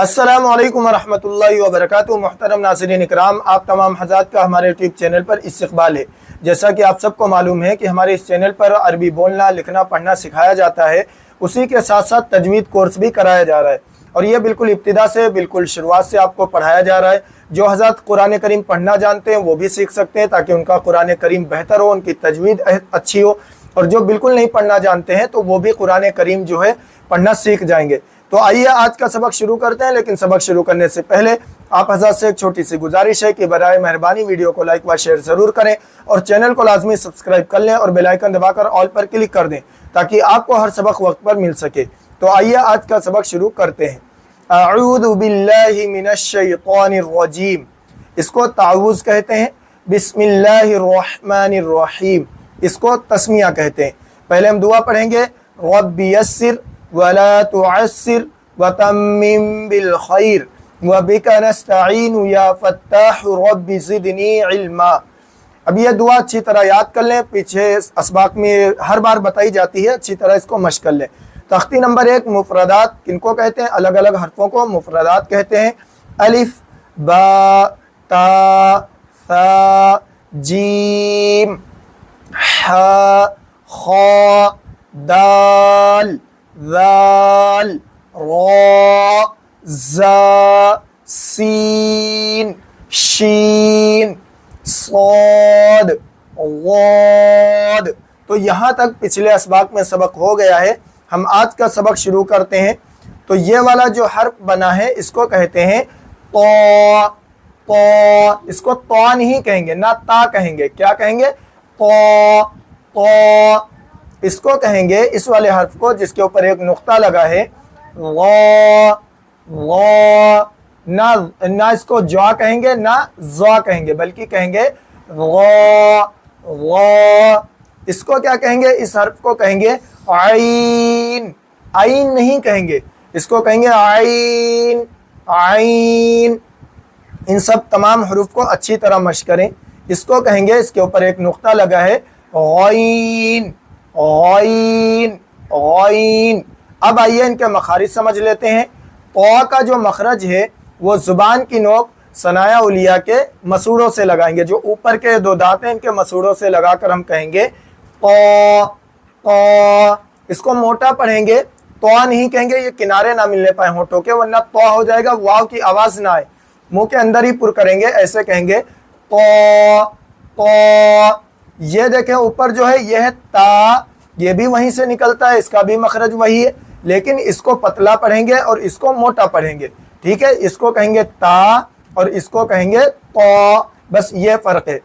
अस्सलामु अलैकुम वरहमतुल्लाहि वबरकातुहू। मुहतरम नाज़रीन इकराम, आप तमाम हज़रात का हमारे यूट्यूब चैनल पर इस्तक़बाल है। जैसा कि आप सबको मालूम है कि हमारे इस चैनल पर अरबी बोलना, लिखना, पढ़ना सिखाया जाता है। उसी के साथ साथ तजवीद कोर्स भी कराया जा रहा है और ये बिल्कुल इब्तिदा से, बिल्कुल शुरुआत से आपको पढ़ाया जा रहा है। जो हज़रात कुरान करीम पढ़ना जानते हैं वो भी सीख सकते हैं ताकि उनका कुरान करीम बेहतर हो, उनकी तजवीद अच्छी हो। और जो बिल्कुल नहीं पढ़ना जानते हैं तो वो भी कुरान करीम जो है पढ़ना सीख जाएंगे। तो आइए आज का सबक शुरू करते हैं, लेकिन सबक शुरू करने से पहले आप हज़रात से एक छोटी सी गुजारिश है कि बराए मेहरबानी वीडियो को लाइक व शेयर ज़रूर करें और चैनल को लाजमी सब्सक्राइब कर लें और बेल आइकन दबाकर ऑल पर क्लिक कर दें ताकि आपको हर सबक वक्त पर मिल सके। तो आइए आज का सबक शुरू करते हैं। अऊज़ु बिल्लाहि मिनश शैतानिर रजीम, इसको ताऊज़ कहते हैं। बिस्मिल्लाहिर रहमानिर रहीम, इसको तस्मिया कहते हैं। पहले हम दुआ पढ़ेंगे, रब्बि यस्सिर वला तुअस्सिर वतम्मिम बिल खैर वबिका नस्तईनु या फत्ताह रब्बि ज़िदनी इल्मा। अब ये दुआ अच्छी तरह याद कर लें, पीछे असबाक में हर बार बताई जाती है, अच्छी तरह इसको मश्क कर लें। तख्ती नंबर 1, मुफरदात किनको कहते हैं? अलग अलग हरफों को मुफरदात कहते हैं। अलिफ, बा, ता, सा, जीम, हा, खा, दाल, ज़ाल, रा, ज़ा, सीन, शीन, साद, गाद। तो यहाँ तक पिछले असबाक में सबक हो गया है। हम आज का सबक शुरू करते हैं। तो ये वाला जो हर्फ बना है इसको कहते हैं तो। तो इसको तो नहीं कहेंगे, ना ता कहेंगे। क्या कहेंगे? तो इसको कहेंगे, इस वाले हर्फ को जिसके ऊपर एक नुक्ता लगा है, वा, वा। ना इसको जा कहेंगे ना जा कहेंगे, बल्कि कहेंगे वा, वा। इसको क्या कहेंगे? इस हर्फ को कहेंगे आइन। आइन नहीं कहेंगे, इसको कहेंगे आइन, आइन। इन सब तमाम हरूफ को अच्छी तरह मश्क करें। इसको कहेंगे, इसके ऊपर एक नुक्ता लगा है, गईन, गईन, गईन। अब आइए इनके मखारिज समझ लेते हैं। तो का जो मखरज है वो ज़ुबान की नोक सनाया उलिया के मसूड़ों से लगाएंगे। जो ऊपर के दो दांत हैं इनके मसूड़ों से लगाकर हम कहेंगे तो। तो इसको मोटा पढ़ेंगे, तो नहीं कहेंगे, ये किनारे ना मिलने पाए होठों के, वरना तो हो जाएगा, वाव की आवाज़ ना आए, मुंह के अंदर ही पुर करेंगे, ऐसे कहेंगे तो। ये देखें ऊपर जो है यह है ता, ये भी वहीं से निकलता है, इसका भी मखरज वही है, लेकिन इसको पतला पढ़ेंगे और इसको मोटा पढ़ेंगे। ठीक है, इसको कहेंगे ता और इसको कहेंगे तो, बस ये फ़र्क है।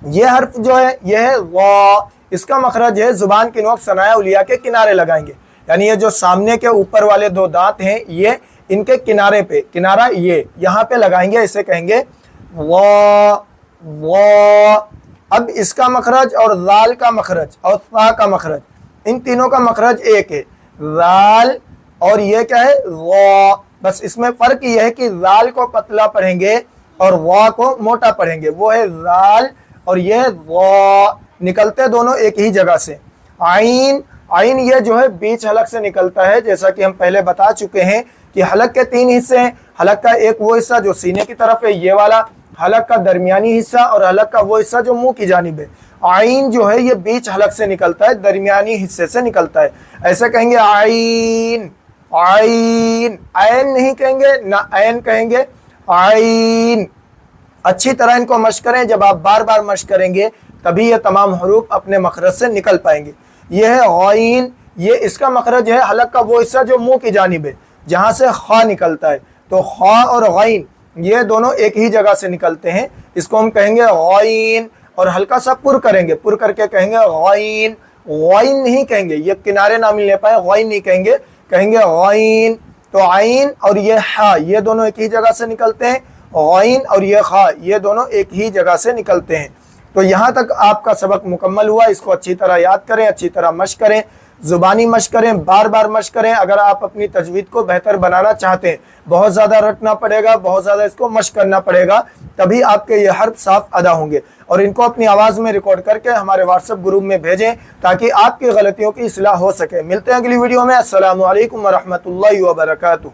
ये हर्फ जो है यह है वा, इसका मखरज है ज़ुबान की नोक सनाया उलिया के किनारे लगाएंगे। यानी ये जो सामने के ऊपर वाले दो दांत हैं ये इनके किनारे पे, किनारा ये यहाँ पे लगाएंगे, इसे कहेंगे वा, वा। अब इसका मखरज और ज़ाल का मखरज और सा का मखरज, इन तीनों का मखरज एक है, ज़ाल और ये क्या है? वा। बस इसमें फ़र्क ये है कि ज़ाल को पतला पढ़ेंगे और वा को मोटा पढ़ेंगे। वो है ज़ाल और ये है वा, निकलते दोनों एक ही जगह से। आइन, आइन ये जो है बीच हलक से निकलता है। जैसा कि हम पहले बता चुके हैं कि हलक के 3 हिस्से हैं। हलक का एक वो हिस्सा जो सीने की तरफ है, ये वाला, हलक का दरमियानी हिस्सा और हलक का वो हिस्सा जो मुंह की जानिब है। आइन जो है ये बीच हलक से निकलता है, दरमियानी हिस्से से निकलता है। ऐसे कहेंगे आइन, आइन। ऐन नहीं कहेंगे ना ऐन कहेंगे, आइन। अच्छी तरह इनको मश्क करें। जब आप बार बार मश्क करेंगे तभी ये तमाम हरूफ अपने मखरज से निकल पाएंगे। ये है आइन, ये इसका मखरज है हलक का वो हिस्सा जो मुंह की जानिब है, जहाँ से खा निकलता है। तो खा और गईन ये दोनों एक ही जगह से निकलते हैं। इसको हम कहेंगे गईन और हल्का सा पुर करेंगे, पुर करके कहेंगे गईन। गईन नहीं कहेंगे, ये किनारे ना मिलने पाए, गईन नहीं कहेंगे, कहेंगे गईन। तो आइन और ये हा ये दोनों एक ही जगह से निकलते हैं, गईन और ये खा ये दोनों एक ही जगह से निकलते हैं। तो यहाँ तक आपका सबक मुकम्मल हुआ। इसको अच्छी तरह याद करें, अच्छी तरह मश्क करें, ज़ुबानी मश्क करें, बार बार मश्क करें। अगर आप अपनी तजवीद को बेहतर बनाना चाहते हैं, बहुत ज़्यादा रटना पड़ेगा, बहुत ज़्यादा इसको मश्क करना पड़ेगा, तभी आपके ये हर्फ साफ अदा होंगे। और इनको अपनी आवाज़ में रिकॉर्ड करके हमारे व्हाट्सएप ग्रुप में भेजें ताकि आपकी गलतियों की इस्लाह हो सके। मिलते हैं अगली वीडियो में। अस्सलामु अलैकुम वरहमतुल्लाहि वबरकातुहू।